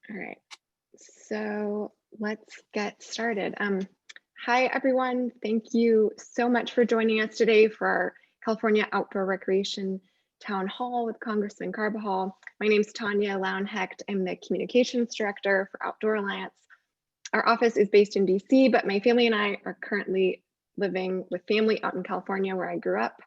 All right, so let's get started. Hi, everyone. Thank you so much for joining us today for our California Outdoor Recreation Town Hall with Congressman Carbajal. My name is Tanya Lownhecht. I'm the Communications Director for Outdoor Alliance. Our office is based in DC, but my family and I are currently living with family out in California where I grew up.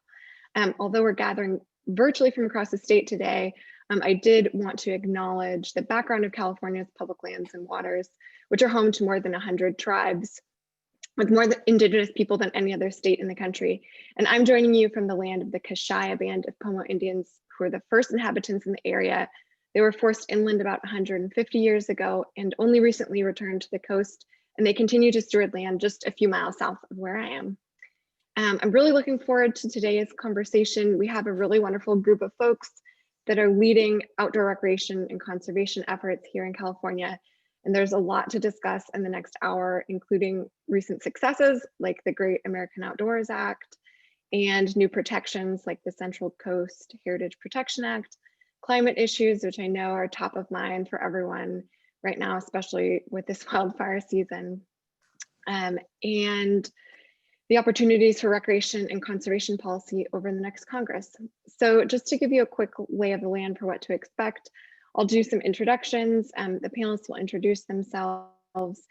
Although we're gathering virtually from across the state today, I did want to acknowledge the background of California's public lands and waters, which are home to more than 100 tribes with more indigenous people than any other state in the country. And I'm joining you from the land of the Kashaya Band of Pomo Indians, who are the first inhabitants in the area. They were forced inland about 150 years ago and only recently returned to the coast, and they continue to steward land just a few miles south of where I am. I'm really looking forward to today's conversation. We have a really wonderful group of folks that are leading outdoor recreation and conservation efforts here in California. And there's a lot to discuss in the next hour, including recent successes like the Great American Outdoors Act and new protections like the Central Coast Heritage Protection Act, climate issues, which I know are top of mind for everyone right now, especially with this wildfire season, and the opportunities for recreation and conservation policy over the next Congress. So just to give you a quick lay of the land for what to expect, I'll do some introductions. The panelists will introduce themselves,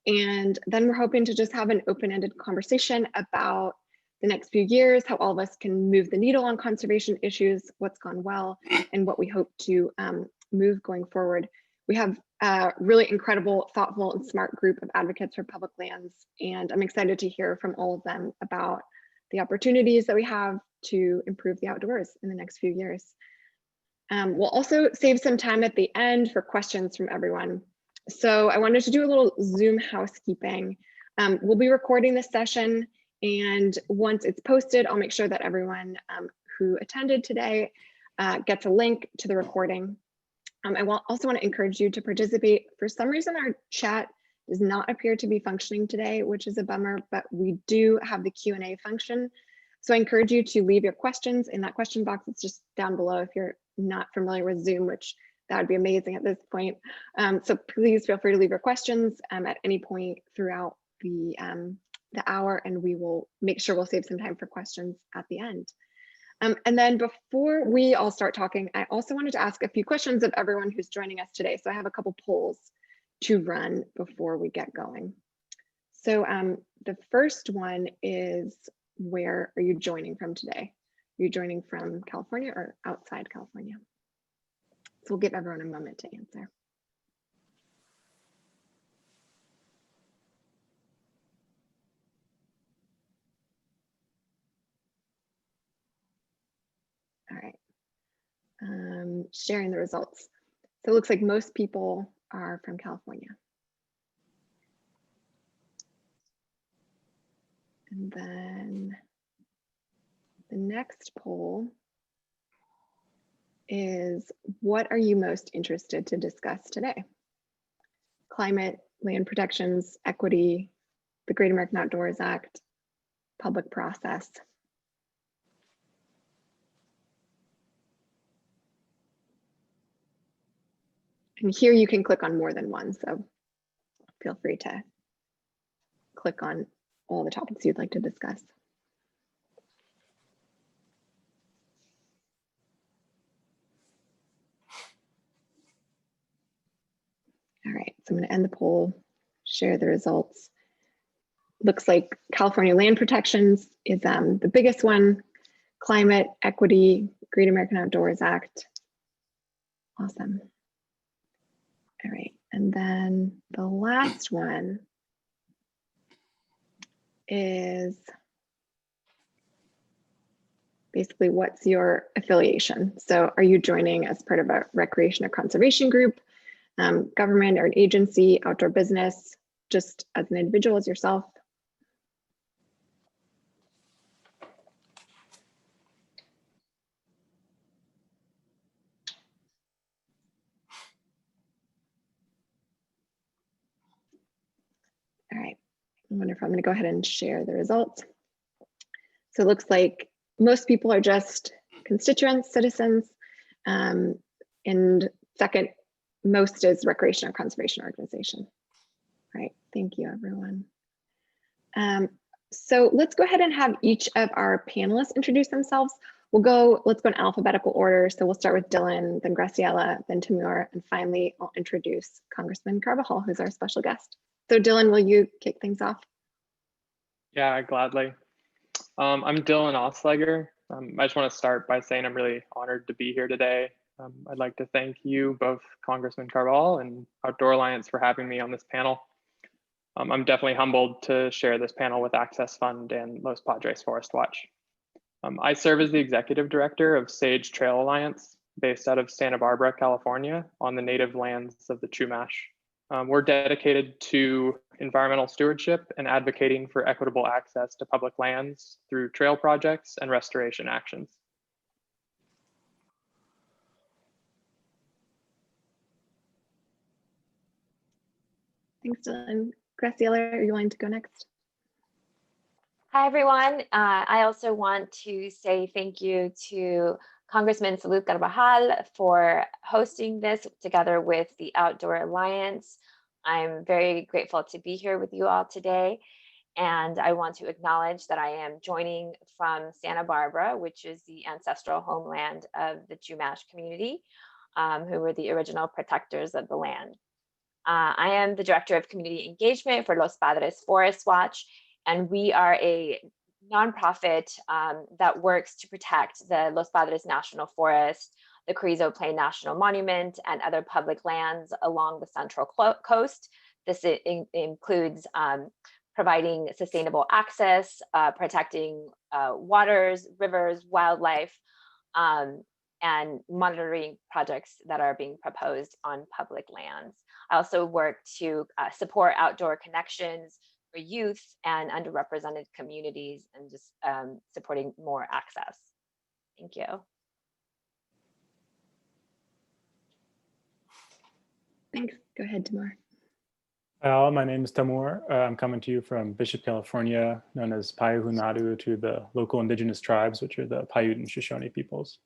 and then we're hoping to just have an open-ended conversation about the next few years, how all of us can move the needle on conservation issues, what's gone well, and what we hope to move going forward. We have a really incredible, thoughtful, and smart group of advocates for public lands, and I'm excited to hear from all of them about the opportunities that we have to improve the outdoors in the next few years. We'll also save some time at the end for questions from everyone. So I wanted to do a little Zoom housekeeping. We'll be recording this session, and once it's posted, I'll make sure that everyone who attended today gets a link to the recording. I also want to encourage you to participate. For some reason, our chat does not appear to be functioning today, which is a bummer, but we do have the Q&A function. So I encourage you to leave your questions in that question box. It's just down below if you're not familiar with Zoom, which that would be amazing at this point. So please feel free to leave your questions at any point throughout the hour, and we will make sure we'll save some time for questions at the end. And then before we all start talking, I also wanted to ask a few questions of everyone who's joining us today. So I have a couple polls to run before we get going. So the first one is, where are you joining from today? Are you joining from California or outside California? So we'll give everyone a moment to answer. All right, sharing the results. So it looks like most people are from California. And then the next poll is, what are you most interested to discuss today? Climate, land protections, equity, the Great American Outdoors Act, public process. And here you can click on more than one, so feel free to click on all the topics you'd like to discuss. All right, so I'm going to end the poll, share the results. Looks like California land protections is the biggest one. Climate, equity, Great American Outdoors Act. Awesome. All right, and then the last one is basically, what's your affiliation? So are you joining as part of a recreation or conservation group, government or an agency, outdoor business, just as an individual, as yourself? All right, wonderful. I'm going to go ahead and share the results. So it looks like most people are just constituents, citizens, and second most is recreation or conservation organization. Right, thank you, everyone. So let's go ahead and have each of our panelists introduce themselves. Let's go in alphabetical order. So we'll start with Dylan, then Graciela, then Timur, and finally I'll introduce Congressman Carbajal, who's our special guest. So Dylan, will you kick things off? Yeah, gladly. I'm Dylan Osleger. I just want to start by saying I'm really honored to be here today. I'd like to thank you, both Congressman Carbajal and Outdoor Alliance, for having me on this panel. I'm definitely humbled to share this panel with Access Fund and Los Padres ForestWatch. I serve as the executive director of Sage Trail Alliance, based out of Santa Barbara, California, on the native lands of the Chumash. We're dedicated to environmental stewardship and advocating for equitable access to public lands through trail projects and restoration actions. Thanks, Dylan. Graciela, are you willing to go next? Hi, everyone. I also want to say thank you to Congressman Carbajal for hosting this together with the Outdoor Alliance. I'm very grateful to be here with you all today. And I want to acknowledge that I am joining from Santa Barbara, which is the ancestral homeland of the Chumash community, who were the original protectors of the land. I am the Director of Community Engagement for Los Padres ForestWatch, and we are a nonprofit that works to protect the Los Padres National Forest, the Carrizo Plain National Monument, and other public lands along the Central Coast. This includes providing sustainable access, protecting waters, rivers, wildlife, and monitoring projects that are being proposed on public lands. I also work to support outdoor connections for youth and underrepresented communities, and just supporting more access. Thank you. Thanks. Go ahead, Timur. My name is Timur. I'm coming to you from Bishop, California, known as Paiuhunadu to the local indigenous tribes, which are the Paiute and Shoshone peoples.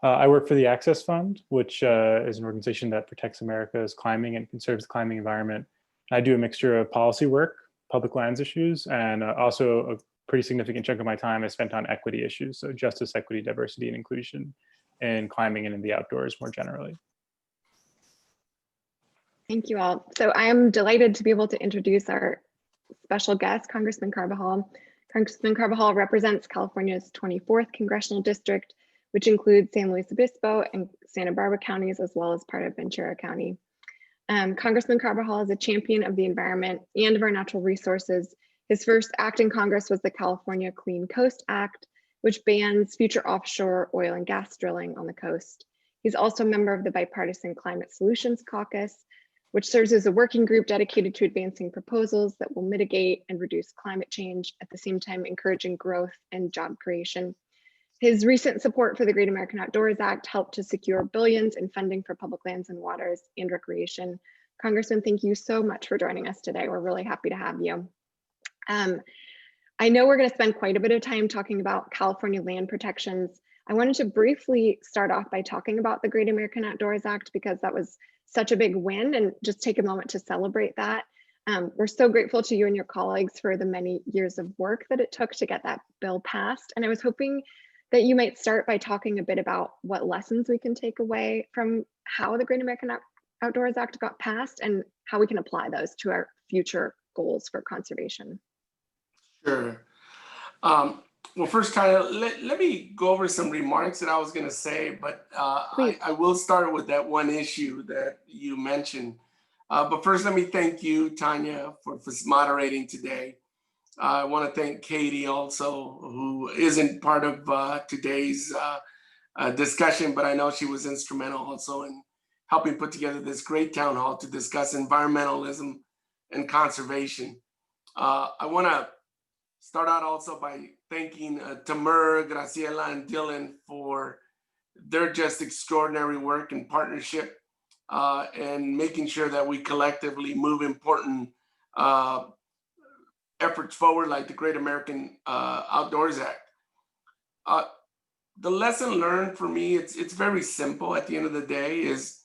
I work for the Access Fund, which is an organization that protects America's climbing and conserves the climbing environment. I do a mixture of policy work, public lands issues, and also a pretty significant chunk of my time is spent on equity issues, so justice, equity, diversity, and inclusion in climbing and in the outdoors more generally. Thank you all. So I am delighted to be able to introduce our special guest, Congressman Carbajal. Congressman Carbajal represents California's 24th congressional district, which includes San Luis Obispo and Santa Barbara counties, as well as part of Ventura County. Congressman Carbajal is a champion of the environment and of our natural resources. His first act in Congress was the California Clean Coast Act, which bans future offshore oil and gas drilling on the coast. He's also a member of the Bipartisan Climate Solutions Caucus, which serves as a working group dedicated to advancing proposals that will mitigate and reduce climate change, at the same time encouraging growth and job creation. His recent support for the Great American Outdoors Act helped to secure billions in funding for public lands and waters and recreation. Congressman, thank you so much for joining us today. We're really happy to have you. I know we're going to spend quite a bit of time talking about California land protections. I wanted to briefly start off by talking about the Great American Outdoors Act, because that was such a big win, and just take a moment to celebrate that. We're so grateful to you and your colleagues for the many years of work that it took to get that bill passed. And I was hoping that you might start by talking a bit about what lessons we can take away from how the Great American Outdoors Act got passed and how we can apply those to our future goals for conservation. Sure. Well, first, Tanya, let me go over some remarks that I was going to say, but I will start with that one issue that you mentioned. But first, let me thank you, Tanya, for moderating today. I want to thank Katie also, who isn't part of today's discussion, but I know she was instrumental also in helping put together this great town hall to discuss environmentalism and conservation. I want to start out also by thanking Timur, Graciela, and Dylan for their just extraordinary work and partnership and making sure that we collectively move important efforts forward, like the Great American Outdoors Act. The lesson learned for me, it's very simple at the end of the day, is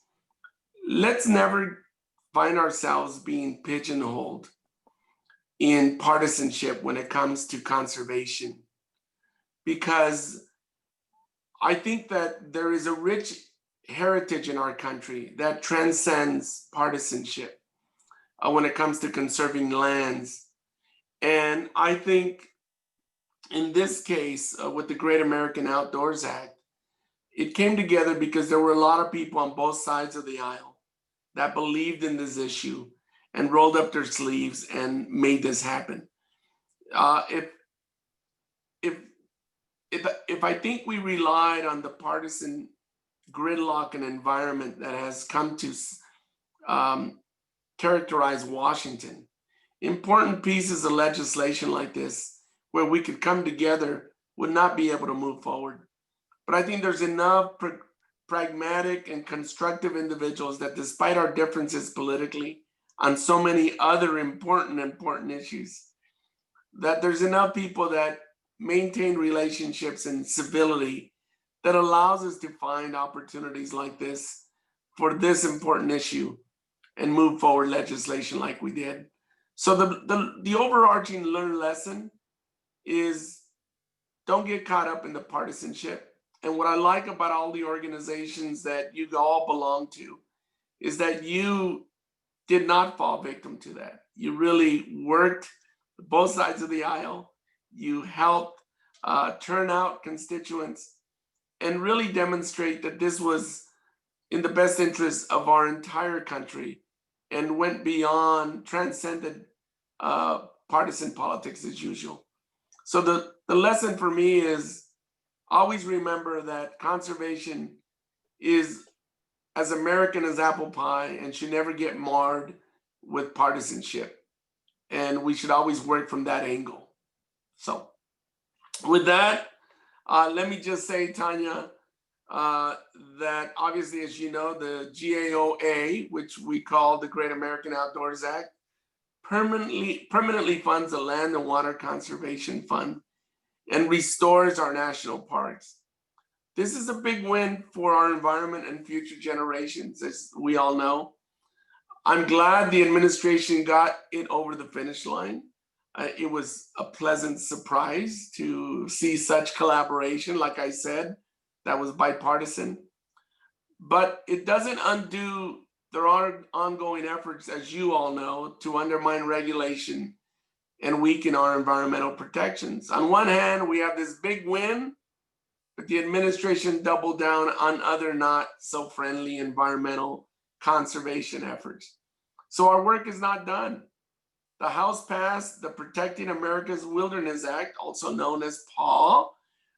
let's never find ourselves being pigeonholed in partisanship when it comes to conservation, because I think that there is a rich heritage in our country that transcends partisanship when it comes to conserving lands. And I think in this case, with the Great American Outdoors Act, it came together because there were a lot of people on both sides of the aisle that believed in this issue and rolled up their sleeves and made this happen. If I think we relied on the partisan gridlock and environment that has come to characterize Washington, important pieces of legislation like this, where we could come together, would not be able to move forward. But I think there's enough pragmatic and constructive individuals that, despite our differences politically on so many other important issues, that there's enough people that maintain relationships and civility that allows us to find opportunities like this for this important issue and move forward legislation like we did. So the overarching learned lesson is, don't get caught up in the partisanship. And what I like about all the organizations that you all belong to is that you did not fall victim to that. You really worked both sides of the aisle. You helped turn out constituents and really demonstrate that this was in the best interest of our entire country and went beyond, transcended partisan politics as usual. So the lesson for me is, always remember that conservation is as American as apple pie and should never get marred with partisanship. And we should always work from that angle. So with that, let me just say, Tanya, that obviously, as you know, the GAOA, which we call the Great American Outdoors Act, permanently funds the Land and Water Conservation Fund and restores our national parks. This is a big win for our environment and future generations, as we all know. I'm glad the administration got it over the finish line. It was a pleasant surprise to see such collaboration, like I said, that was bipartisan. But it doesn't undo their ongoing efforts, as you all know, to undermine regulation and weaken our environmental protections. On one hand, we have this big win, but the administration doubled down on other not so friendly environmental conservation efforts. So our work is not done. The House passed the Protecting America's Wilderness Act, also known as PAW,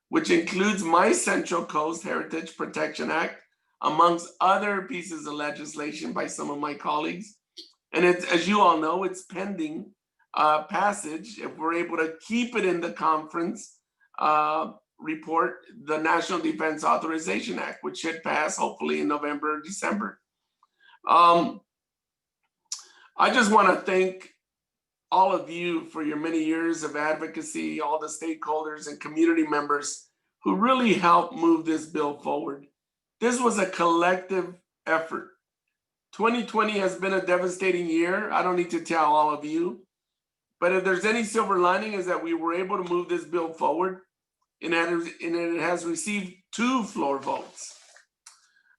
which includes my Central Coast Heritage Protection Act, amongst other pieces of legislation by some of my colleagues. And it's, as you all know, it's pending passage. If we're able to keep it in the conference report, the National Defense Authorization Act, which should pass hopefully in November or December. I just want to thank all of you for your many years of advocacy, all the stakeholders and community members who really helped move this bill forward. This was a collective effort. 2020 has been a devastating year. I don't need to tell all of you, but if there's any silver lining, is that we were able to move this bill forward, and it has received 2 floor votes.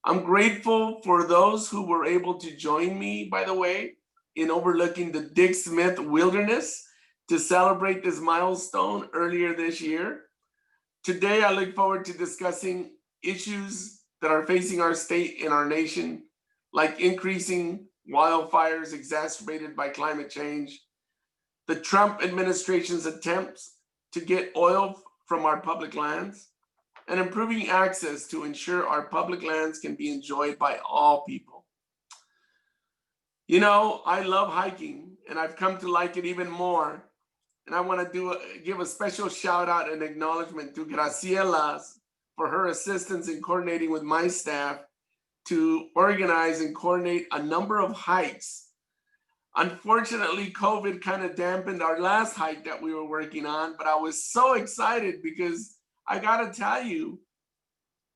I'm grateful for those who were able to join me, by the way, in overlooking the Dick Smith Wilderness to celebrate this milestone earlier this year. Today, I look forward to discussing issues that are facing our state and our nation, like increasing wildfires exacerbated by climate change, the Trump administration's attempts to get oil from our public lands, and improving access to ensure our public lands can be enjoyed by all people. You know, I love hiking, and I've come to like it even more. And I want to give a special shout out and acknowledgement to Graciela for her assistance in coordinating with my staff to organize and coordinate a number of hikes. Unfortunately, COVID kind of dampened our last hike that we were working on, but I was so excited because I got to tell you,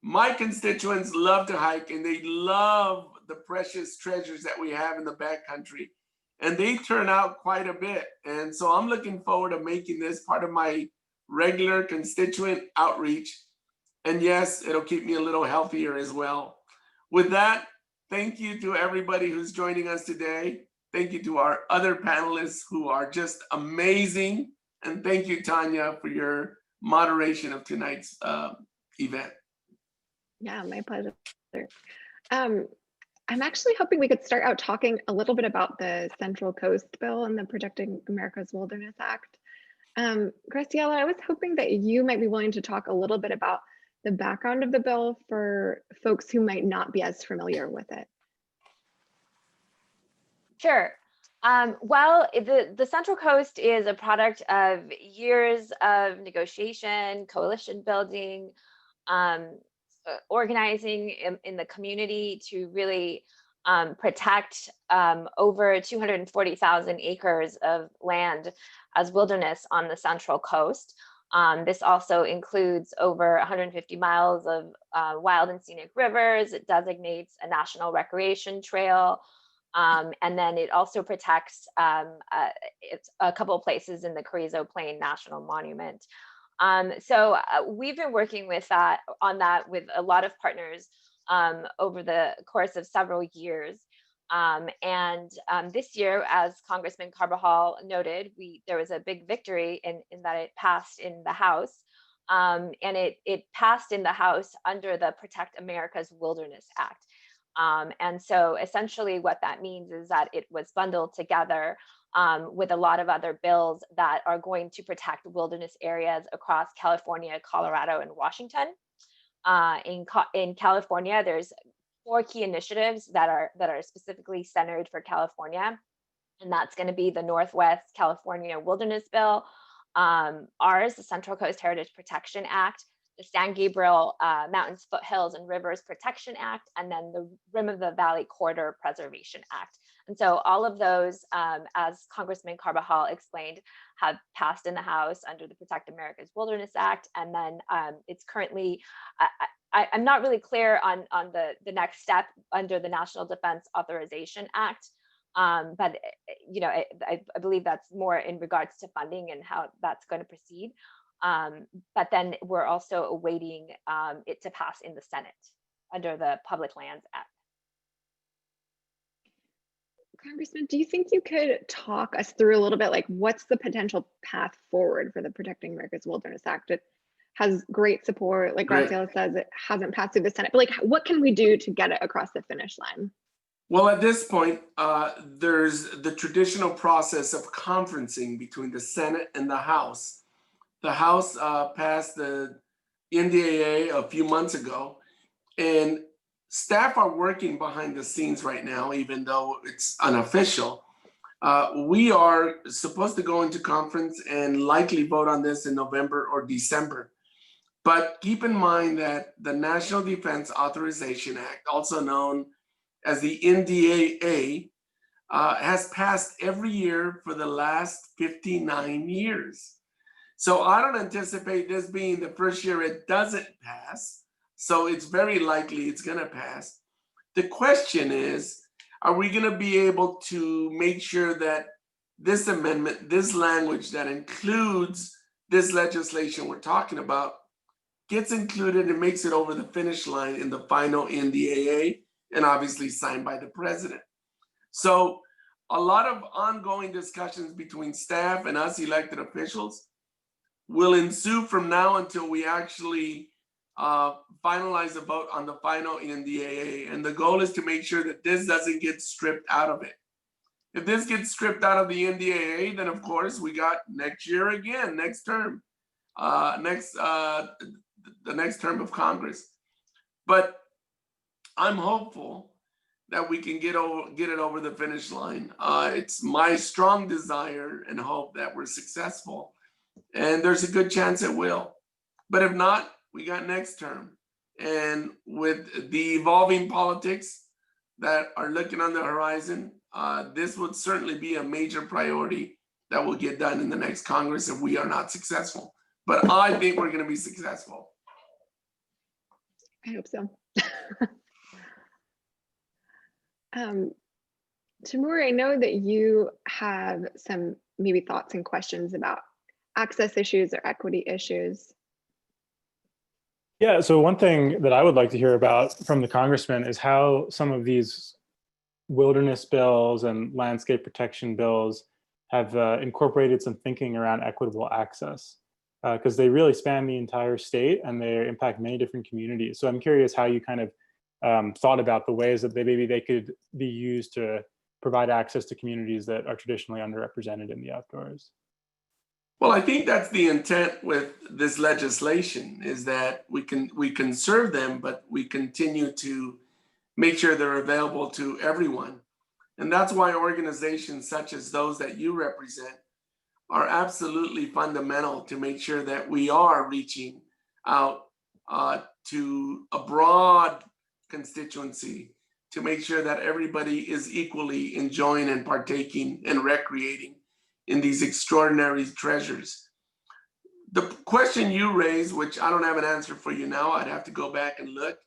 my constituents love to hike and they love the precious treasures that we have in the backcountry. And they turn out quite a bit. And so I'm looking forward to making this part of my regular constituent outreach. And yes, it'll keep me a little healthier as well. With that, thank you to everybody who's joining us today. Thank you to our other panelists who are just amazing. And thank you, Tanya, for your moderation of tonight's event. Yeah, my pleasure. I'm actually hoping we could start out talking a little bit about the Central Coast Bill and the Protecting America's Wilderness Act. Graciela, I was hoping that you might be willing to talk a little bit about the background of the bill for folks who might not be as familiar with it. Sure. Well, the Central Coast is a product of years of negotiation, coalition building, organizing in the community to really protect over 240,000 acres of land as wilderness on the Central Coast. This also includes over 150 miles of wild and scenic rivers. It designates a national recreation trail. And then it also protects it's a couple of places in the Carrizo Plain National Monument. So we've been working on that with a lot of partners over the course of several years. And this year, as Congressman Carbajal noted, there was a big victory in that it passed in the House. And it passed in the House under the Protect America's Wilderness Act. And so essentially what that means is that it was bundled together with a lot of other bills that are going to protect wilderness areas across California, Colorado, and Washington. In California, there's 4 key initiatives that are specifically centered for California, and that's going to be the Northwest California Wilderness Bill, ours, the Central Coast Heritage Protection Act, the San Gabriel Mountains, Foothills, and Rivers Protection Act, and then the Rim of the Valley Corridor Preservation Act. And so all of those, as Congressman Carbajal explained, have passed in the House under the Protect America's Wilderness Act. And then it's currently, I'm not really clear on the next step under the National Defense Authorization Act. But you know, I believe that's more in regards to funding and how that's going to proceed. But then we're also awaiting it to pass in the Senate under the Public Lands Act. Congressman, do you think you could talk us through a little bit, like what's the potential path forward for the Protecting America's Wilderness Act? It has great support, like Graciela says, it hasn't passed through the Senate, but like what can we do to get it across the finish line? Well, at this point, there's the traditional process of conferencing between the Senate and the House. The House passed the NDAA a few months ago, and staff are working behind the scenes right now, even though it's unofficial. We are supposed to go into conference and likely vote on this in November or December. But keep in mind that the National Defense Authorization Act, also known as the NDAA, has passed every year for the last 59 years. So I don't anticipate this being the first year it doesn't pass. So it's very likely it's going to pass. The question is, are we going to be able to make sure that this amendment, this language that includes this legislation we're talking about, gets included and makes it over the finish line in the final NDAA, and obviously signed by the president. So a lot of ongoing discussions between staff and us elected officials will ensue from now until we actually finalize a vote on the final NDAA. And the goal is to make sure that this doesn't get stripped out of it. If this gets stripped out of the NDAA, then of course we got next year again, next term, the next term of Congress. But I'm hopeful that we can get it over the finish line. It's my strong desire and hope that we're successful. And there's a good chance it will. But if not, we got next term. And with the evolving politics that are looking on the horizon, this would certainly be a major priority that will get done in the next Congress if we are not successful. But I think we're going to be successful. I hope so. Timur, I know that you have some maybe thoughts and questions about access issues or equity issues. Yeah, so one thing that I would like to hear about from the congressman is how some of these wilderness bills and landscape protection bills have incorporated some thinking around equitable access, because they really span the entire state and they impact many different communities. So I'm curious how you kind of thought about the ways that maybe they could be used to provide access to communities that are traditionally underrepresented in the outdoors. Well, I think that's the intent with this legislation, is that we conserve them, but we continue to make sure they're available to everyone. And that's why organizations such as those that you represent are absolutely fundamental to make sure that we are reaching out to a broad constituency, to make sure that everybody is equally enjoying and partaking and recreating in these extraordinary treasures. The question you raised, which I don't have an answer for you now, I'd have to go back and look,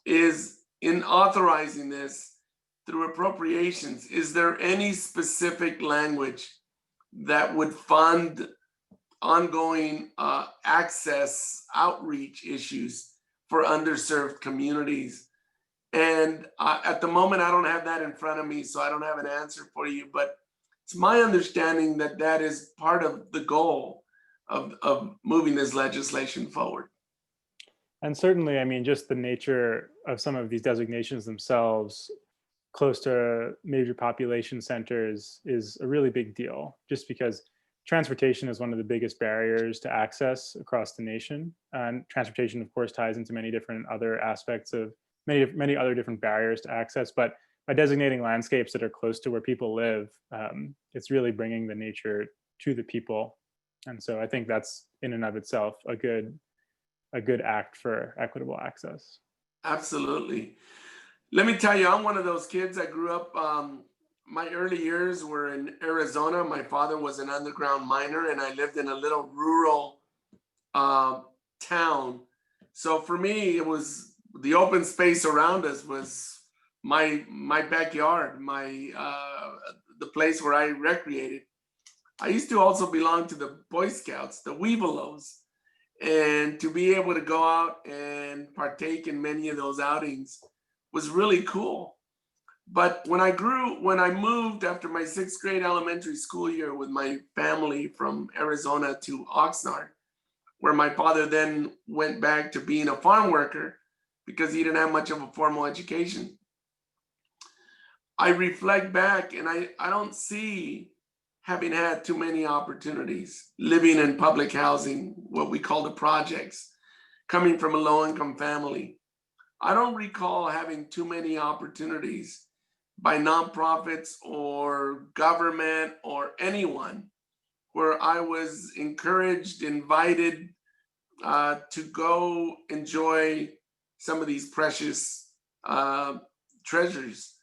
is in authorizing this through appropriations, is there any specific language that would fund ongoing access outreach issues for underserved communities? And at the moment, I don't have that in front of me, so I don't have an answer for you, but it's my understanding that that is part of the goal of moving this legislation forward. And certainly, I mean, just the nature of some of these designations themselves, close to major population centers, is a really big deal, just because transportation is one of the biggest barriers to access across the nation. And transportation, of course, ties into many different other aspects of many other different barriers to access. But by designating landscapes that are close to where people live, it's really bringing the nature to the people. And so I think that's in and of itself a good act for equitable access. Absolutely. Let me tell you, I'm one of those kids. I grew up, my early years were in Arizona. My father was an underground miner, and I lived in a little rural town. So for me, it was the open space around us was my backyard, the place where I recreated. I used to also belong to the Boy Scouts, the Weebelows, and to be able to go out and partake in many of those outings was really cool. But when I moved after my 6th grade elementary school year with my family from Arizona to Oxnard, where my father then went back to being a farm worker because he didn't have much of a formal education, I reflect back and I don't see having had too many opportunities living in public housing, what we call the projects, coming from a low-income family. I don't recall having too many opportunities by nonprofits or government or anyone where I was encouraged, invited to go enjoy some of these precious treasures.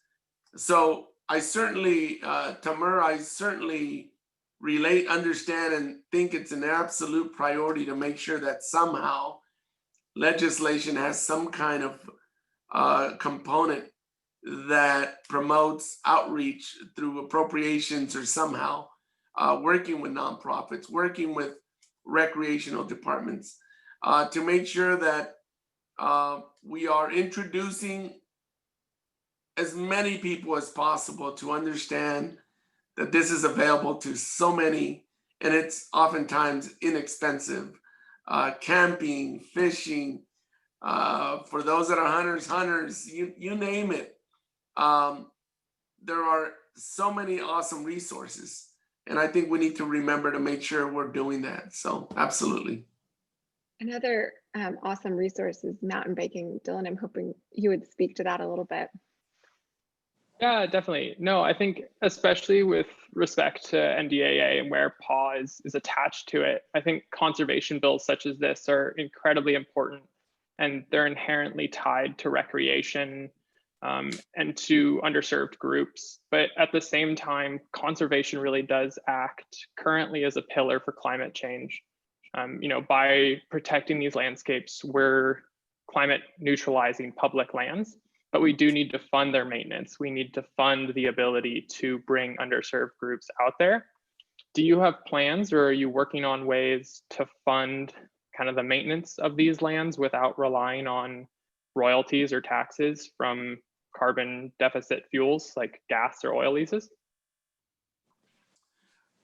So I certainly, Tamur, I certainly relate, understand, and think it's an absolute priority to make sure that somehow legislation has some kind of component that promotes outreach through appropriations or somehow working with nonprofits, working with recreational departments to make sure that we are introducing as many people as possible to understand that this is available to so many, and it's oftentimes inexpensive. Camping, fishing, for those that are hunters, you name it. There are so many awesome resources, and I think we need to remember to make sure we're doing that. So absolutely. Another awesome resource is mountain biking. Dylan, I'm hoping you would speak to that a little bit. Yeah, definitely. No, I think especially with respect to NDAA and where PAW is attached to it, I think conservation bills such as this are incredibly important, and they're inherently tied to recreation and to underserved groups. But at the same time, conservation really does act currently as a pillar for climate change. By protecting these landscapes, we're climate neutralizing public lands. but we do need to fund their maintenance. We need to fund the ability to bring underserved groups out there. Do you have plans, or are you working on ways to fund kind of the maintenance of these lands without relying on royalties or taxes from carbon deficit fuels like gas or oil leases?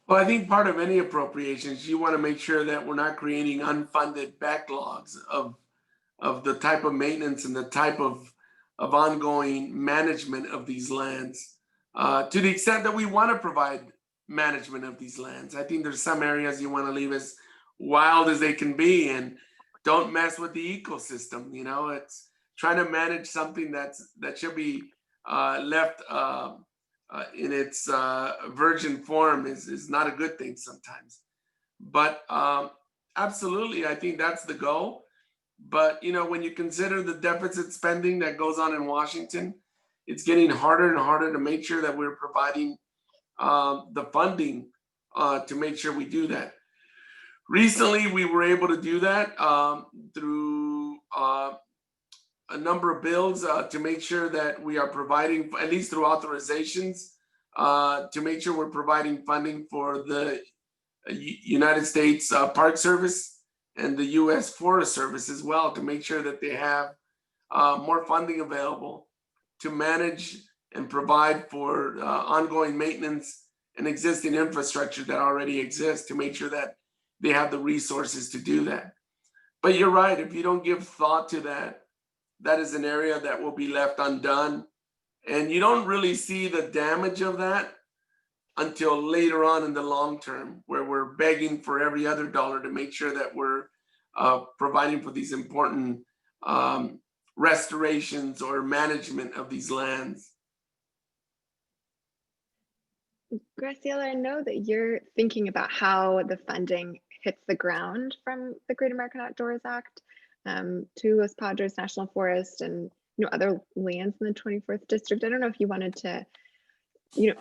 Well, I think part of any appropriations, you want to make sure that we're not creating unfunded backlogs of the type of maintenance and the type of ongoing management of these lands. To the extent that we want to provide management of these lands, I think there's some areas you want to leave as wild as they can be and don't mess with the ecosystem. You know, it's trying to manage something that should be left in its virgin form is not a good thing sometimes. But absolutely, I think that's the goal. But you know, when you consider the deficit spending that goes on in Washington, it's getting harder and harder to make sure that we're providing the funding to make sure we do that. Recently, we were able to do that through a number of bills to make sure that we are providing, at least through authorizations, to make sure we're providing funding for the United States Park Service and the U.S. Forest Service as well, to make sure that they have more funding available to manage and provide for ongoing maintenance and existing infrastructure that already exists, to make sure that they have the resources to do that. But you're right, if you don't give thought to that, that is an area that will be left undone. And you don't really see the damage of that until later on in the long term, where we're begging for every other dollar to make sure that we're providing for these important restorations or management of these lands. Graciela, I know that you're thinking about how the funding hits the ground from the Great American Outdoors Act to Los Padres National Forest and other lands in the 24th District. I don't know if you wanted to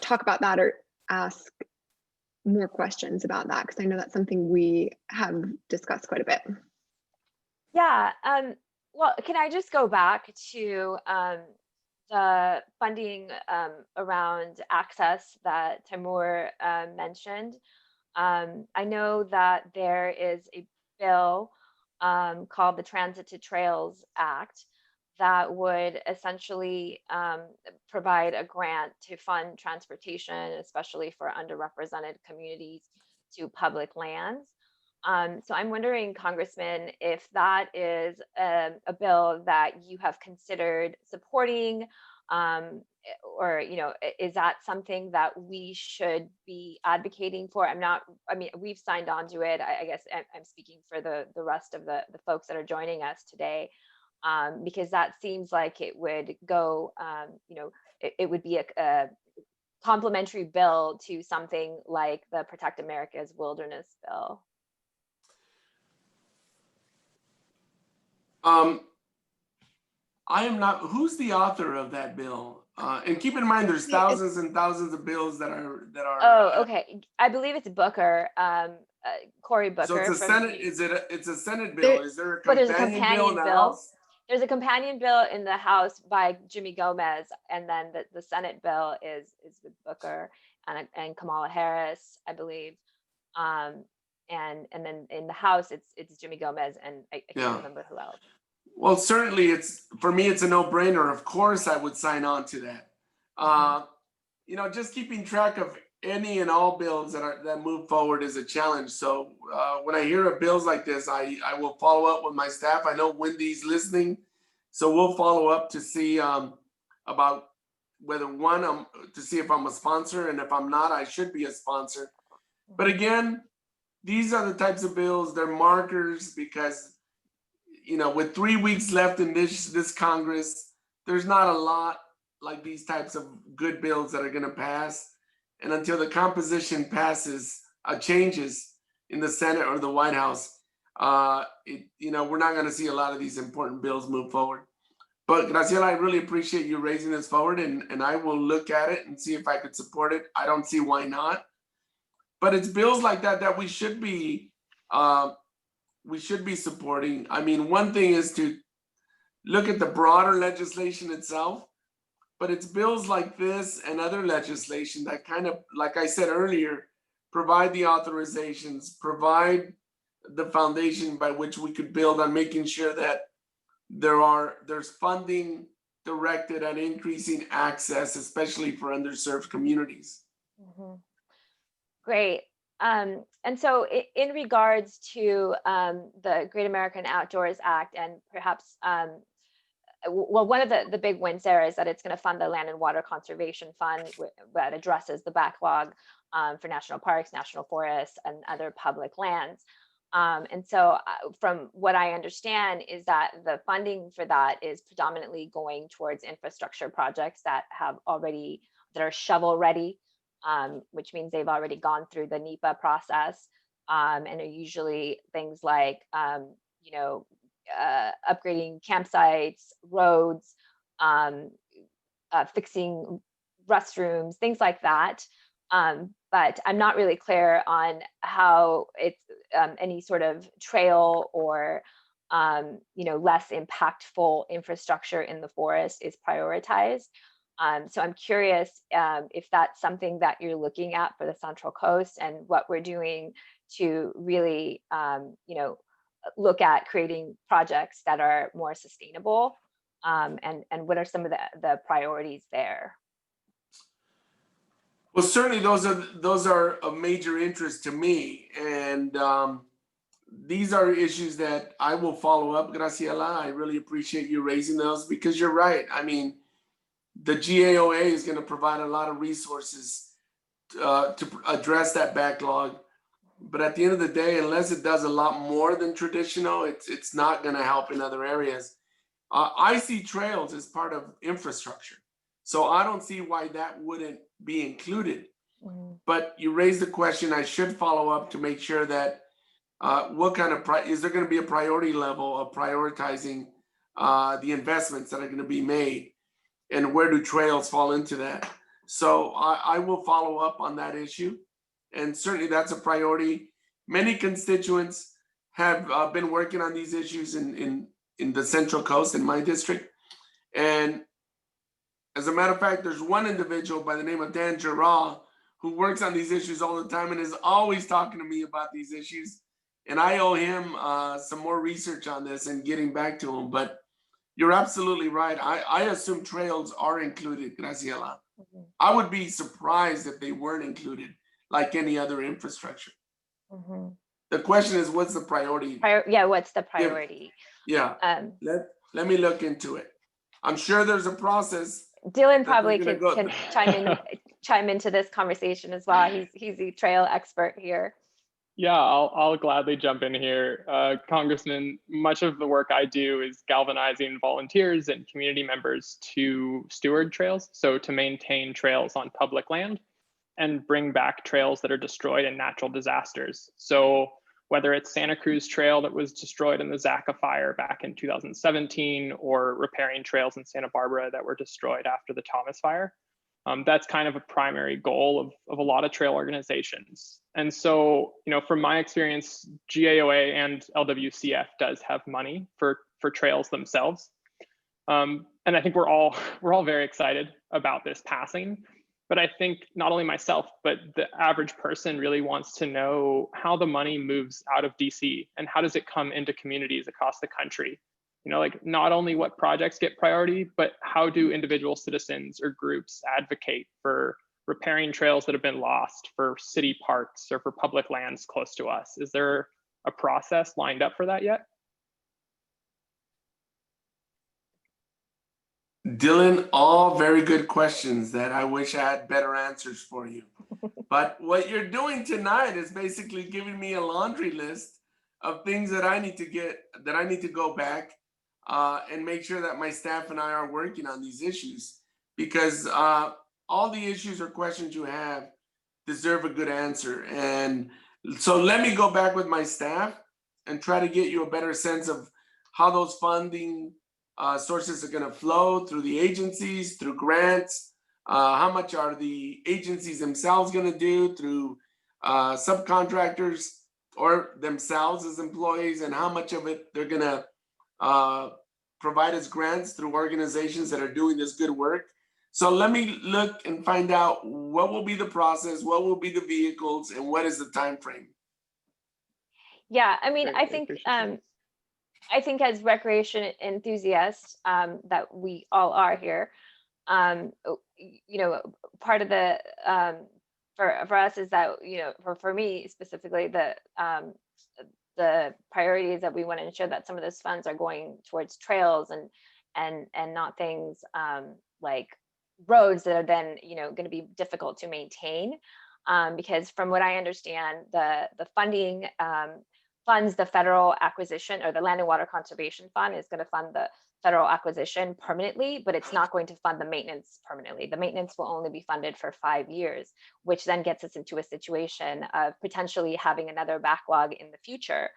talk about that or ask more questions about that, because I know that's something we have discussed quite a bit. Yeah, well, can I just go back to the funding around access that Timur mentioned? I know that there is a bill called the Transit to Trails Act that would essentially provide a grant to fund transportation, especially for underrepresented communities, to public lands. So I'm wondering, Congressman, if that is a bill that you have considered supporting, or is that something that we should be advocating for? We've signed on to it. I guess I'm speaking for the rest of the folks that are joining us today, because that seems like it would go, it would be a complementary bill to something like the Protect America's Wilderness bill. I am not, who's the author of that bill? And keep in mind, there's thousands and thousands of bills that are. Oh, okay. I believe it's Booker, Cory Booker. So it's a Senate. It's a Senate bill. Is there a companion bill in the House? There's a companion bill in the House by Jimmy Gomez, and then the Senate bill is with Booker and Kamala Harris, I believe. And then in the House, it's Jimmy Gomez, and I can't remember who else. Well, certainly for me, it's a no-brainer. Of course, I would sign on to that. Just keeping track of any and all bills that move forward is a challenge. So when I hear of bills like this, I will follow up with my staff. I know Wendy's listening, so we'll follow up to see about whether to see if I'm a sponsor, and if I'm not, I should be a sponsor. But again, these are the types of bills, they're markers, because with 3 weeks left in this Congress, there's not a lot like these types of good bills that are going to pass. And until the composition changes in the Senate or the White House, we're not going to see a lot of these important bills move forward. But Graciela, I really appreciate you raising this forward, and I will look at it and see if I could support it. I don't see why not. But it's bills like that we should be supporting. I mean, one thing is to look at the broader legislation itself, but it's bills like this and other legislation that kind of, like I said earlier, provide the authorizations, provide the foundation by which we could build on making sure that there's funding directed at increasing access, especially for underserved communities. Mm-hmm. Great. And so in regards to the Great American Outdoors Act, and perhaps, well, one of the big wins there is that it's going to fund the Land and Water Conservation Fund that addresses the backlog for national parks, national forests, and other public lands. And so from what I understand is that the funding for that is predominantly going towards infrastructure projects that are shovel ready, which means they've already gone through the NEPA process, and are usually things like, upgrading campsites, roads, fixing restrooms, things like that. But I'm not really clear on how it's any sort of trail or less impactful infrastructure in the forest is prioritized. So I'm curious if that's something that you're looking at for the Central Coast, and what we're doing to really look at creating projects that are more sustainable, and what are some of the priorities there? Well, certainly those are of major interest to me, and these are issues that I will follow up, Graciela. I really appreciate you raising those, because you're right. I mean, the GAOA is going to provide a lot of resources to address that backlog, but at the end of the day, unless it does a lot more than traditional, it's not going to help in other areas. I see trails as part of infrastructure, so I don't see why that wouldn't be included. Mm-hmm. But you raised the question, I should follow up to make sure that what kind of is there going to be a priority level of prioritizing the investments that are going to be made, and where do trails fall into that? So I will follow up on that issue, and certainly that's a priority. Many constituents have been working on these issues in the Central Coast, in my district, and as a matter of fact, there's one individual by the name of Dan Jarrah who works on these issues all the time and is always talking to me about these issues. And I owe him some more research on this and getting back to him. But you're absolutely right. I assume trails are included, Graciela. Mm-hmm. I would be surprised if they weren't included, like any other infrastructure. Mm-hmm. The question is, what's the priority? What's the priority? Let me look into it. I'm sure there's a process. Dylan probably can chime into this conversation as well. He's the trail expert here. Yeah, I'll gladly jump in here. Congressman, much of the work I do is galvanizing volunteers and community members to steward trails, so to maintain trails on public land and bring back trails that are destroyed in natural disasters. So whether it's Santa Cruz Trail that was destroyed in the Zaca fire back in 2017, or repairing trails in Santa Barbara that were destroyed after the Thomas fire. That's kind of a primary goal of a lot of trail organizations. And so, from my experience, GAOA and LWCF does have money for trails themselves. And I think we're all very excited about this passing. But I think not only myself, but the average person really wants to know how the money moves out of DC and how does it come into communities across the country. Not only what projects get priority, but how do individual citizens or groups advocate for repairing trails that have been lost, for city parks, or for public lands close to us? Is there a process lined up for that yet? Dylan, all very good questions that I wish I had better answers for you. But what you're doing tonight is basically giving me a laundry list of things that I need to go back and make sure that my staff and I are working on these issues, because all the issues or questions you have deserve a good answer. And so let me go back with my staff and try to get you a better sense of how those funding sources are going to flow through the agencies, through grants. How much are the agencies themselves going to do through subcontractors or themselves as employees, and how much of it they're going to provide us grants through organizations that are doing this good work. So let me look and find out what will be the process, what will be the vehicles, and what is the time frame. Yeah, I mean, Great, I I think appreciate that. I think as recreation enthusiasts that we all are here, you know, part of the for us is that, you know, for me specifically, the priority is that we want to ensure that some of those funds are going towards trails and not things like roads that are then, you know, going to be difficult to maintain, because from what I understand, the funding funds the federal acquisition, or the Land and Water Conservation Fund is going to fund the federal acquisition permanently, but it's not going to fund the maintenance permanently. The maintenance will only be funded for 5 years, which then gets us into a situation of potentially having another backlog in the future.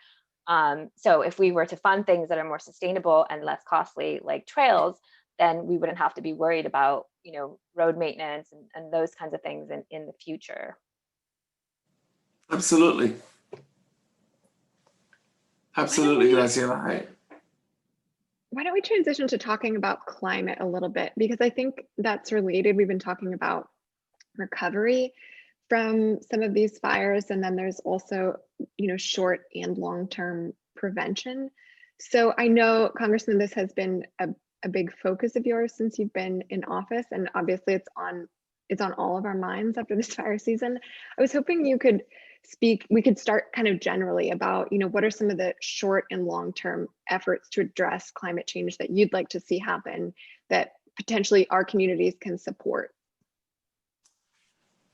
So if we were to fund things that are more sustainable and less costly, like trails, then we wouldn't have to be worried about, you know, road maintenance and those kinds of things in the future. Absolutely. Absolutely, Graciela. Why don't we transition to talking about climate a little bit? Because I think that's related. We've been talking about recovery from some of these fires, and then there's also, you know, short and long-term prevention. So I know, Congressman, this has been a big focus of yours since you've been in office, and obviously it's on all of our minds after this fire season. I was hoping you could speak, we could start kind of generally about, you know, what are some of the short and long-term efforts to address climate change that you'd like to see happen that potentially our communities can support?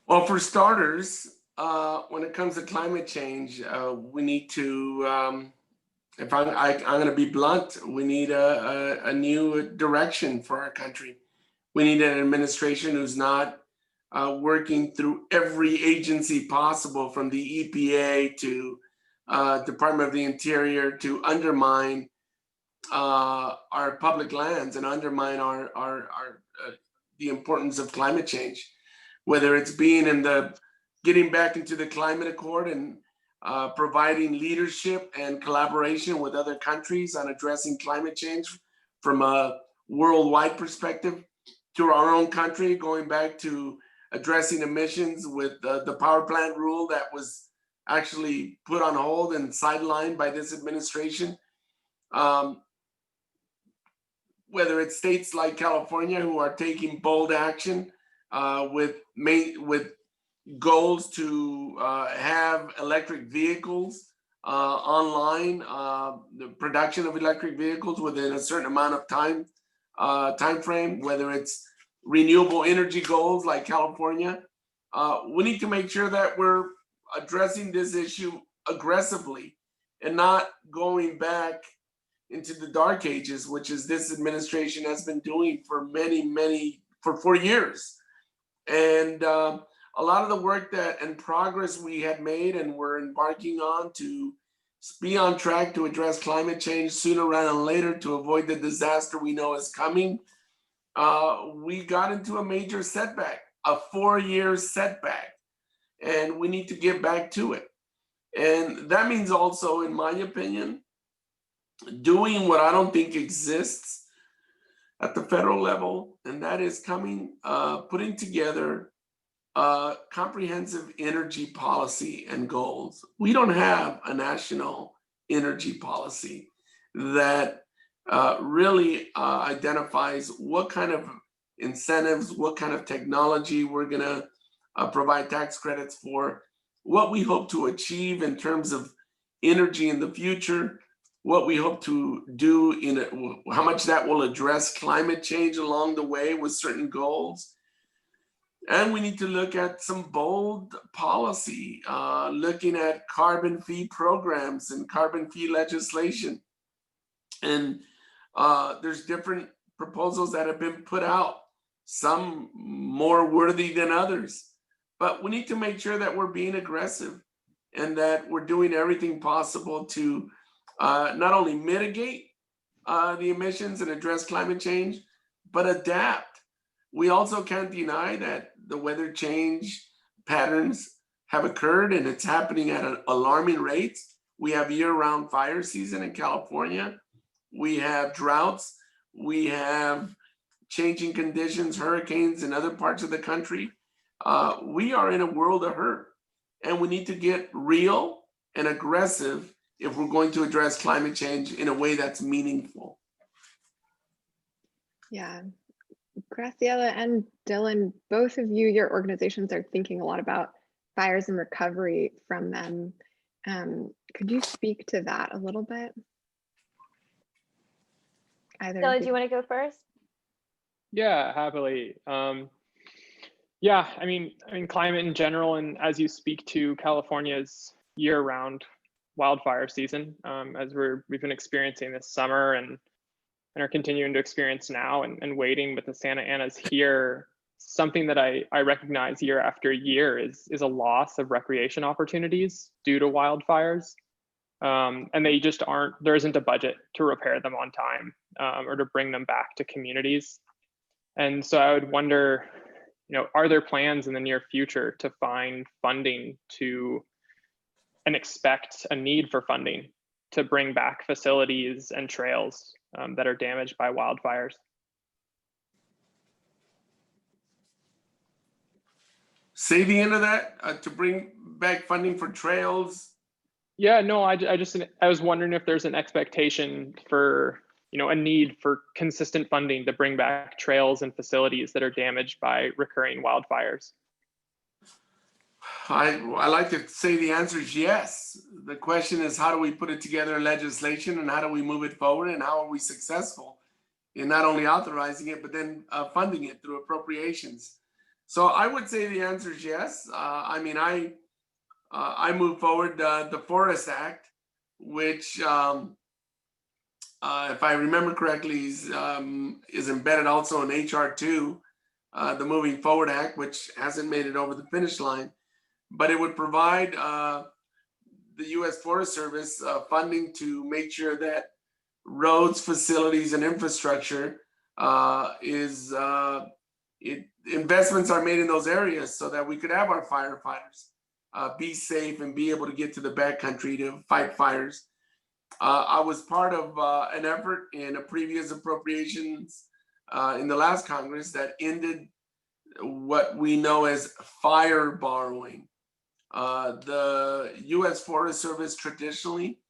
Well, for starters, when it comes to climate change, we need to, if I'm going to be blunt, we need a new direction for our country. We need an administration who's not working through every agency possible, from the EPA to Department of the Interior, to undermine our public lands and undermine the importance of climate change. Whether it's being getting back into the climate accord and providing leadership and collaboration with other countries on addressing climate change from a worldwide perspective, to our own country, going back to addressing emissions with the power plant rule that was actually put on hold and sidelined by this administration. Whether it's states like California who are taking bold action with goals to have electric vehicles online, the production of electric vehicles within a certain amount of time frame, whether it's renewable energy goals like California. We need to make sure that we're addressing this issue aggressively and not going back into the dark ages, which is this administration has been doing for for 4 years. And a lot of the work and progress we had made and we're embarking on to be on track to address climate change sooner rather than later, to avoid the disaster we know is coming, we got into a major setback, a 4-year setback, and we need to get back to it. And that means also, in my opinion, doing what I don't think exists at the federal level, and that is putting together a comprehensive energy policy and goals. We don't have a national energy policy that really identifies what kind of incentives, what kind of technology we're gonna provide tax credits for, what we hope to achieve in terms of energy in the future, what we hope to do how much that will address climate change along the way with certain goals. And we need to look at some bold policy, looking at carbon fee programs and carbon fee legislation. And there's different proposals that have been put out, some more worthy than others. But we need to make sure that we're being aggressive and that we're doing everything possible to not only mitigate the emissions and address climate change, but adapt. We also can't deny that the weather change patterns have occurred, and it's happening at an alarming rate. We have year-round fire season in California. We have droughts We have changing conditions, hurricanes in other parts of the country. We are in a world of hurt, and we need to get real and aggressive if we're going to address climate change in a way that's meaningful. Yeah, Graciela and Dylan, both of you, your organizations are thinking a lot about fires and recovery from them. Could you speak to that a little bit? Dylan, do you want to go first? Yeah, happily. Yeah, I mean, climate in general, and as you speak to California's year-round wildfire season, as we've been experiencing this summer and are continuing to experience now, and waiting with the Santa Anas here, something that I recognize year after year is a loss of recreation opportunities due to wildfires. And they just there isn't a budget to repair them on time, or to bring them back to communities. And so I would wonder, are there plans in the near future to find funding and expect a need for funding to bring back facilities and trails that are damaged by wildfires? Say the end of that, to bring back funding for trails. Yeah, no, I was wondering if there's an expectation for, a need for consistent funding to bring back trails and facilities that are damaged by recurring wildfires. I like to say the answer is yes. The question is, how do we put it together in legislation, and how do we move it forward, and how are we successful in not only authorizing it, but then funding it through appropriations? So I would say the answer is yes. I mean, I moved forward the Forest Act, which, if I remember correctly, is embedded also in HR 2, the Moving Forward Act, which hasn't made it over the finish line. But it would provide the U.S. Forest Service funding to make sure that roads, facilities, and infrastructure investments are made in those areas so that we could have our firefighters be safe and be able to get to the backcountry to fight fires. I was part of an effort in a previous appropriations in the last Congress that ended what we know as fire borrowing. The U.S. Forest Service traditionally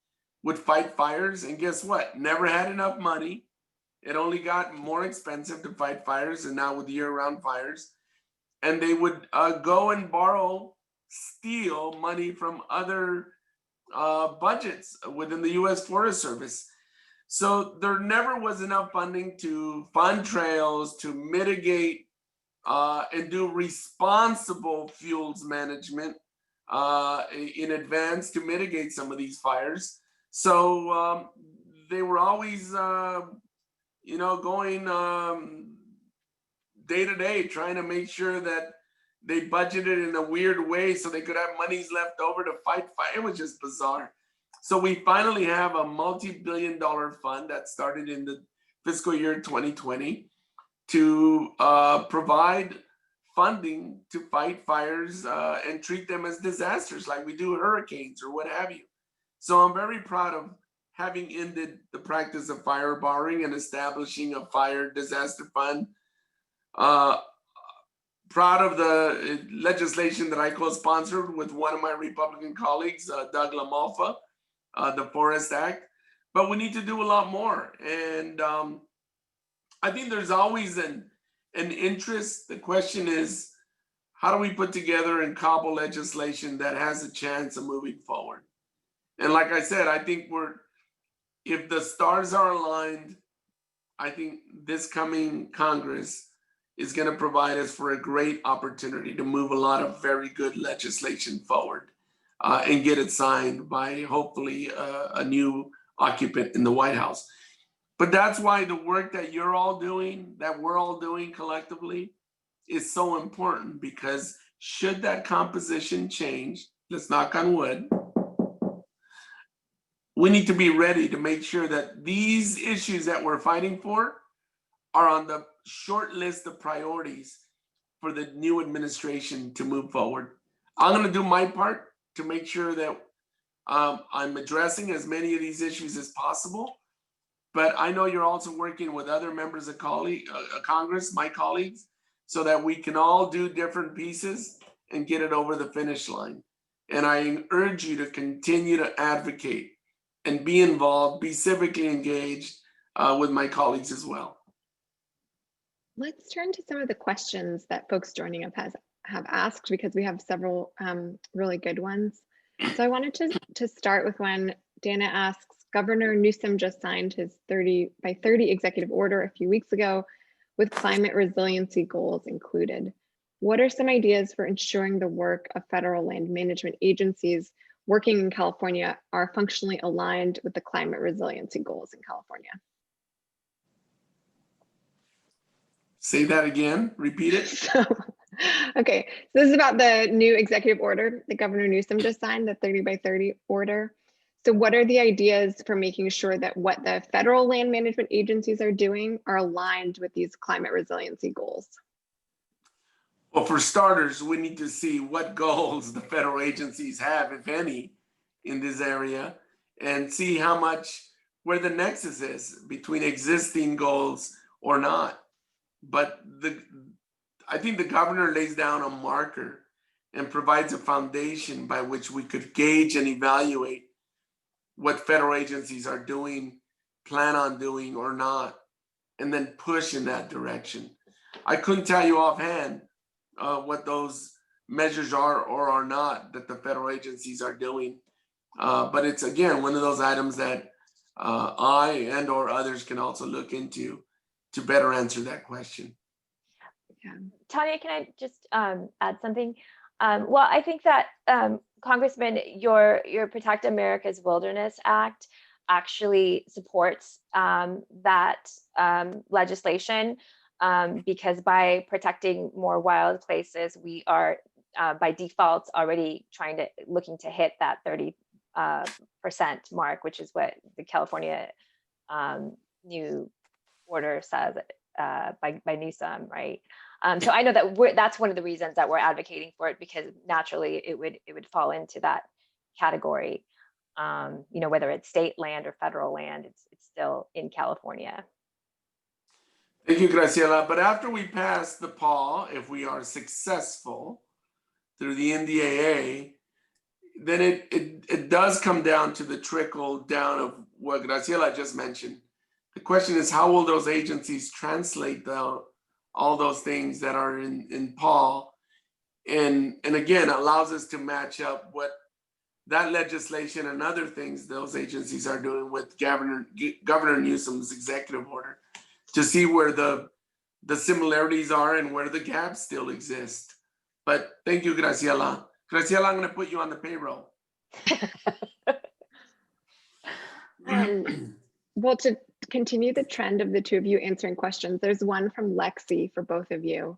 would fight fires, and guess what? Never had enough money. It only got more expensive to fight fires, and now with year-round fires. And they would go and steal money from other budgets within the U.S. Forest Service. So there never was enough funding to fund trails, to mitigate and do responsible fuels management in advance to mitigate some of these fires. So they were always, going day to day, trying to make sure that they budgeted in a weird way so they could have monies left over to fight fire. It was just bizarre. So we finally have a multi-billion-dollar fund that started in the fiscal year 2020 to provide funding to fight fires and treat them as disasters like we do hurricanes or what have you. So I'm very proud of having ended the practice of fire borrowing and establishing a fire disaster fund. Proud of the legislation that I co-sponsored with one of my Republican colleagues, Doug LaMalfa, the Forest Act. But we need to do a lot more. And I think there's always an interest. The question is, how do we put together and cobble legislation that has a chance of moving forward? And like I said, I think if the stars are aligned, I think this coming Congress is going to provide us for a great opportunity to move a lot of very good legislation forward and get it signed by hopefully a new occupant in the White House. But that's why the work that you're all doing, that we're all doing collectively, is so important, because should that composition change, let's knock on wood, we need to be ready to make sure that these issues that we're fighting for are on the short list of priorities for the new administration to move forward. I'm going to do my part to make sure that I'm addressing as many of these issues as possible. but I know you're also working with other members of Congress, my colleagues, so that we can all do different pieces and get it over the finish line. And I urge you to continue to advocate and be involved, be civically engaged with my colleagues as well. Let's turn to some of the questions that folks joining us have asked, because we have several really good ones. So I wanted to start with one. Dana asks, Governor Newsom just signed his 30 by 30 executive order a few weeks ago with climate resiliency goals included. What are some ideas for ensuring the work of federal land management agencies working in California are functionally aligned with the climate resiliency goals in California? Say that again, repeat it. Okay, so this is about the new executive order that Governor Newsom just signed, the 30 by 30 order. So what are the ideas for making sure that what the federal land management agencies are doing are aligned with these climate resiliency goals? Well, for starters, we need to see what goals the federal agencies have, if any, in this area, and see how much, where the nexus is between existing goals or not. But I think the governor lays down a marker and provides a foundation by which we could gauge and evaluate what federal agencies are doing, plan on doing or not, and then push in that direction. I couldn't tell you offhand what those measures are or are not that the federal agencies are doing. But it's, again, one of those items that I and or others can also look into to better answer that question. Yeah. Tanya, can I just add something? Well, I think that Congressman, your Protect America's Wilderness Act actually supports that legislation because by protecting more wild places, we are by default already looking to hit that 30% mark, which is what the California new order says by Newsom, right? So I know that that's one of the reasons that we're advocating for it, because naturally it would fall into that category. You know, whether it's state land or federal land, it's still in California. Thank you, Graciela. But after we pass the PAW, if we are successful through the NDAA, then it does come down to the trickle down of what Graciela just mentioned. The question is, how will those agencies translate all those things that are in PAW, and again, allows us to match up what that legislation and other things those agencies are doing with Governor Newsom's executive order, to see where the similarities are and where the gaps still exist. But thank you, Graciela. Graciela, I'm going to put you on the payroll. Well, to continue the trend of the two of you answering questions, there's one from Lexi for both of you.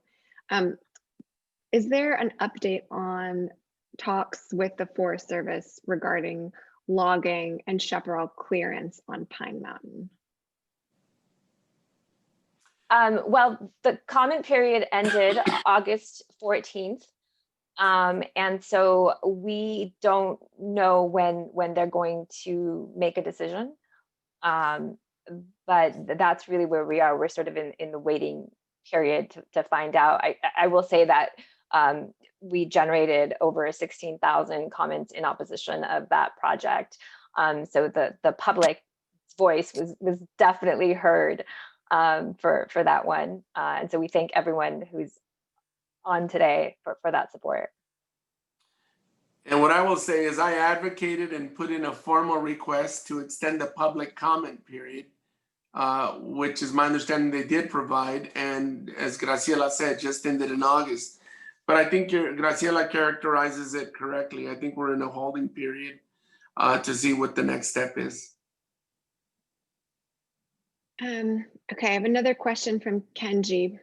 Is there an update on talks with the Forest Service regarding logging and chaparral clearance on Pine Mountain? Well, the comment period ended August 14th. And so we don't know when they're going to make a decision. But that's really where we are. We're sort of in the waiting period to find out. I will say that we generated over 16,000 comments in opposition of that project. So the public voice was definitely heard for that one. And so we thank everyone who's on today for that support. And what I will say is I advocated and put in a formal request to extend the public comment period, which is my understanding they did provide. And as Graciela said, just ended in August. But I think Graciela characterizes it correctly. I think we're in a holding period to see what the next step is. Okay, I have another question from Kenji.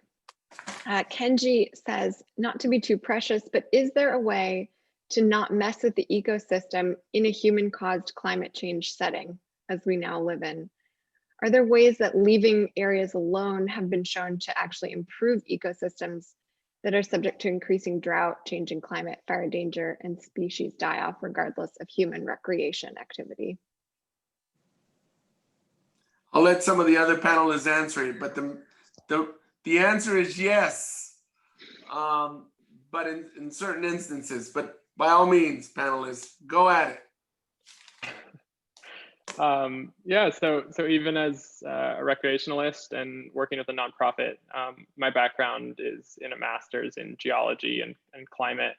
Kenji says, not to be too precious, but is there a way to not mess with the ecosystem in a human-caused climate change setting, as we now live in? Are there ways that leaving areas alone have been shown to actually improve ecosystems that are subject to increasing drought, changing climate, fire danger, and species die-off regardless of human recreation activity? I'll let some of the other panelists answer it, but the answer is yes. But in certain instances, but by all means, panelists, go at it. Yeah, so even as a recreationalist and working with a nonprofit, my background is in a master's in geology and climate,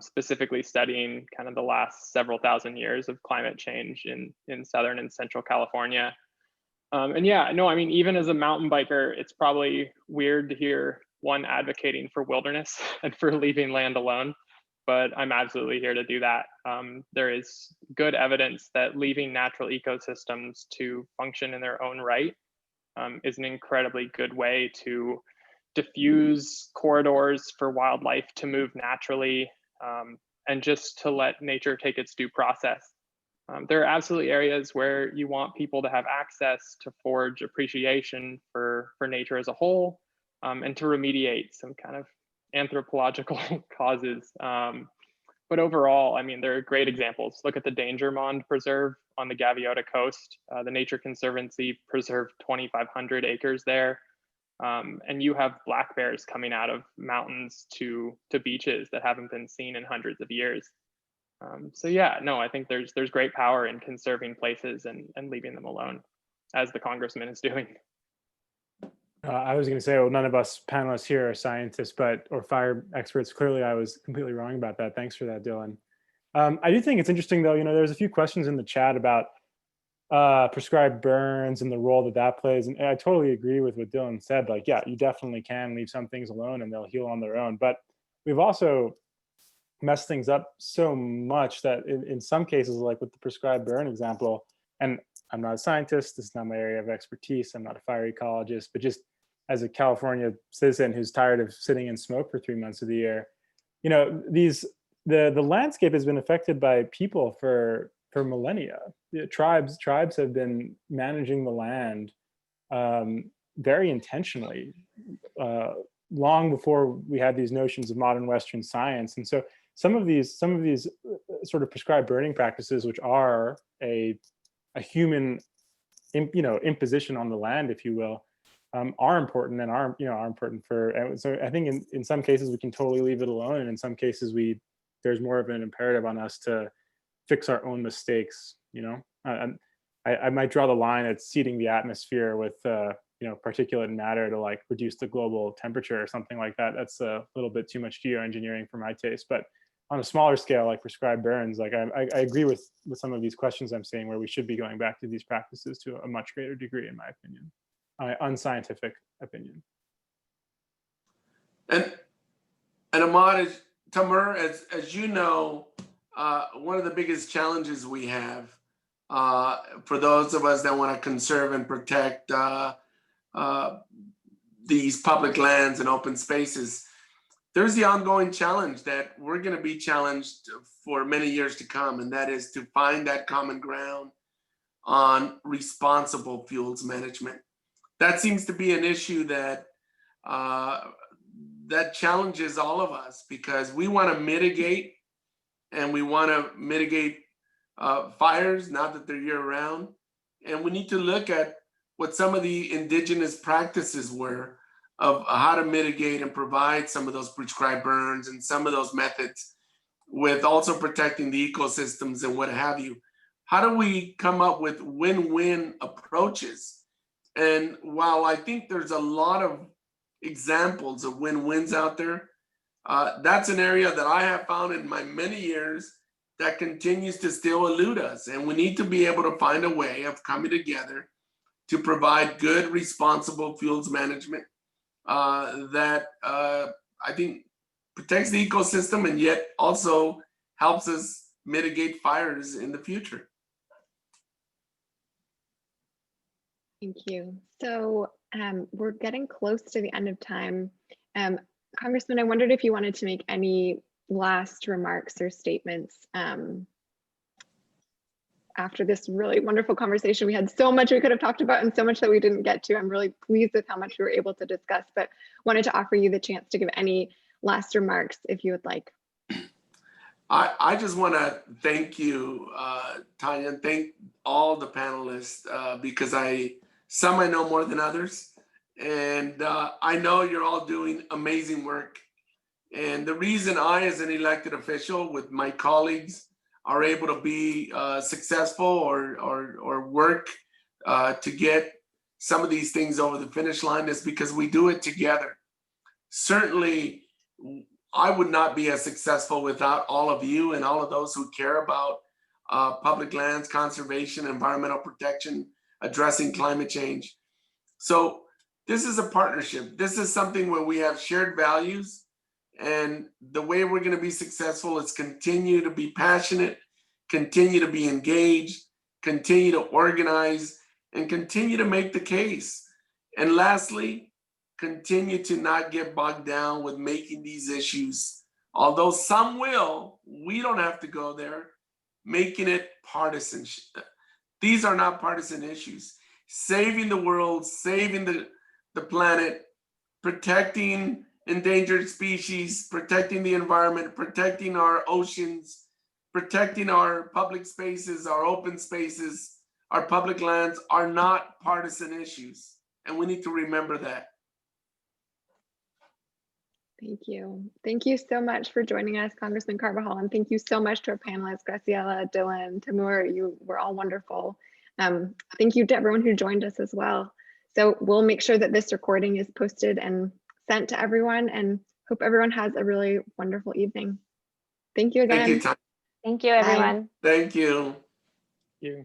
specifically studying kind of the last several thousand years of climate change in Southern and Central California. And yeah, no, I mean, even as a mountain biker, it's probably weird to hear one advocating for wilderness and for leaving land alone, but I'm absolutely here to do that. There is good evidence that leaving natural ecosystems to function in their own right is an incredibly good way to diffuse corridors for wildlife to move naturally, and just to let nature take its due process. There are absolutely areas where you want people to have access to forge appreciation for nature as a whole, and to remediate some kind of anthropological causes. But overall, I mean, there are great examples. Look at the Danger Mound Preserve on the Gaviota Coast. The Nature Conservancy preserved 2,500 acres there. And you have black bears coming out of mountains to beaches that haven't been seen in hundreds of years. So yeah, no, I think there's great power in conserving places and leaving them alone, as the Congressman is doing. I was going to say, well, none of us panelists here are scientists, or fire experts. Clearly, I was completely wrong about that. Thanks for that, Dylan. I do think it's interesting, though. There's a few questions in the chat about prescribed burns and the role that plays, and I totally agree with what Dylan said. Like, yeah, you definitely can leave some things alone, and they'll heal on their own. But we've also messed things up so much that in some cases, like with the prescribed burn example, and I'm not a scientist, this is not my area of expertise, I'm not a fire ecologist, but just as a California citizen who's tired of sitting in smoke for 3 months of the year, the landscape has been affected by people for millennia. Tribes have been managing the land very intentionally, long before we had these notions of modern Western science. And so some of these sort of prescribed burning practices, which are a human imposition on the land, if you will, are important and are important for. So I think in some cases we can totally leave it alone, and in some cases there's more of an imperative on us to fix our own mistakes. I might draw the line at seeding the atmosphere with particulate matter to like reduce the global temperature or something like that. That's a little bit too much geoengineering for my taste. But on a smaller scale, like prescribed burns, like I agree with some of these questions I'm saying, where we should be going back to these practices to a much greater degree, in my opinion, unscientific opinion. And Ahmad, Tamur, as you know, one of the biggest challenges we have for those of us that want to conserve and protect these public lands and open spaces, there's the ongoing challenge that we're going to be challenged for many years to come, and that is to find that common ground on responsible fuels management. That seems to be an issue that that challenges all of us, because we want to mitigate, and we want to mitigate fires, not that they're year-round, and we need to look at what some of the indigenous practices were of how to mitigate and provide some of those prescribed burns and some of those methods, with also protecting the ecosystems and what have you. How do we come up with win-win approaches? And while I think there's a lot of examples of win-wins out there, that's an area that I have found in my many years that continues to still elude us. And we need to be able to find a way of coming together to provide good, responsible fuels management that I think protects the ecosystem and yet also helps us mitigate fires in the future. Thank you. So we're getting close to the end of time. Congressman, I wondered if you wanted to make any last remarks or statements after this really wonderful conversation. We had so much we could have talked about and so much that we didn't get to. I'm really pleased with how much we were able to discuss, but wanted to offer you the chance to give any last remarks if you would like. I just want to thank you, Tanya, and thank all the panelists, because I Some I know more than others. And I know you're all doing amazing work. And the reason I, as an elected official with my colleagues, are able to be successful or work to get some of these things over the finish line is because we do it together. Certainly, I would not be as successful without all of you and all of those who care about public lands, conservation, environmental protection, addressing climate change. So this is a partnership. This is something where we have shared values. And the way we're going to be successful is continue to be passionate, continue to be engaged, continue to organize, and continue to make the case. And lastly, continue to not get bogged down with making these issues, although some will, we don't have to go there, making it partisan. These are not partisan issues. Saving the world, saving the planet, protecting endangered species, protecting the environment, protecting our oceans, protecting our public spaces, our open spaces, our public lands are not partisan issues. And we need to remember that. Thank you. Thank you so much for joining us, Congressman Carbajal, and thank you so much to our panelists, Graciela, Dylan, Timur. You were all wonderful. Thank you to everyone who joined us as well. So we'll make sure that this recording is posted and sent to everyone, and hope everyone has a really wonderful evening. Thank you again. Thank you, Tom. Thank you, everyone. Thank you. Thank you.